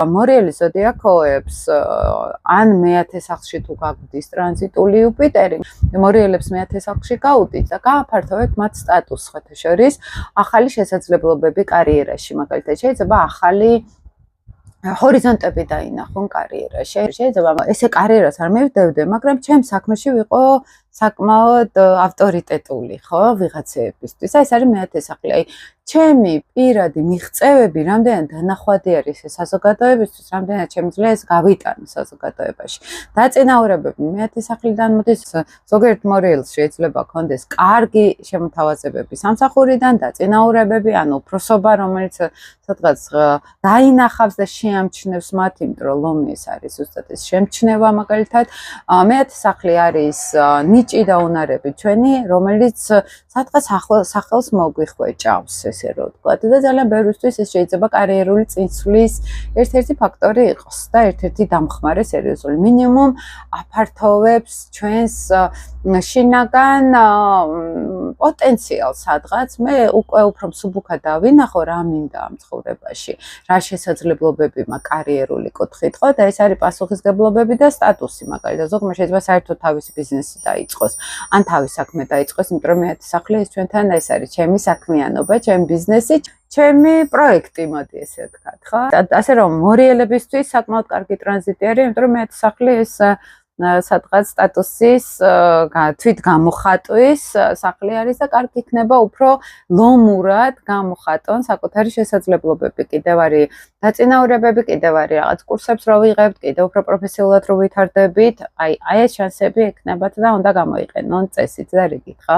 მორიელი ზოდიაქოებს ან მეათე სახლში თუ გაგვდის ტრანზიტული იუპიტერი, მორიელებს მეათე სახლში გაუდით და გააფართოვეთ მათ სტატუსს სხვათა შორის ახალი შესაძლებლობები კარიერაში, მაგალითად შეიძლება ახალი ჰორიზონტები დაინახონ კარიერაში. შეიძლება ესე კარიერას არ მივდევდე, მაგრამ ჩემ საქმეში ვიყო საკმაოდ ავტორიტეტული, ხო, ვიღაცეებისთვის. ეს არის მეათე სახლი. აი, ჩემი პირადი მიღწევები რამდენად დანახვადი არის ეს საზოგადოებისთვის, რამდენად შემიძლია ეს გავიტანო საზოგადოებაში. დაწინაურებები მეათე სახლიდან მოდის, ზოგიერთ მორიელს შეიძლება ქონდეს კარგი შემოთავაზებები სამსახურიდან, დაწინაურებები, ან უფროსობა, რომელიც სადღაც დაინახავს და შეამჩნევს მათ, იმიტომ რომ ლომი ეს არის ზუსტად ეს შემჩნევა მაგალითად. მეათე სახლი არის ნიჭი და უნარები ჩვენი, რომელიც სადღაც სახელს მოგვიხვეჭავს, ესე რომ ვთქვათ, და ძალიან ბევრისთვის ეს შეიძლება კარიერული წინსვლის ერთ-ერთი ფაქტორი იყოს და ერთ-ერთი დამხმარე სერიოზული. მინიმუმ აფართოვებს ჩვენს შინაგან პოტენციალს სადღაც. მე უკვე უფრო მსუბუქად დავინახო რა მინდა ამ ცხოვრებაში, რა შესაძლებლობები მაქვს კარიერული კუთხით, ხო, და ეს არის პასუხისგებლობები და სტატუსი, მაგალითად, ზოგმა შეიძლება საერთოდ თავისი ბიზნესი დაიწყოს, ან თავის საქმე დაიწყოს, იმიტომ რომ მეათე სახლი ეს ჩვენთან ეს არის ჩემი საქმიანობა, ჩემი ბიზნესი, ჩემი პროექტი, მოდი ესე ვთქვათ, ხო? ასე რომ მორიელებისთვის საკმაოდ კარგი ტრანზიტი არის, იმიტომ რომ მეათე სახლი ეს სადღაც სტატუსის თვით გამოხატვის სახლი არის და კარგი იქნება უფრო ლომურად გამოხატონ საკუთარი შესაძლებლობები. კიდევ არის დაწინაურებები, კიდევ არის რაღაც კურსებს რო ვიღებთ, კიდევ უფრო პროფესიულად რო ვითარდებით. აი ეს შანსები ექნებათ და უნდა გამოიყენონ წესით და რიგით, ხო?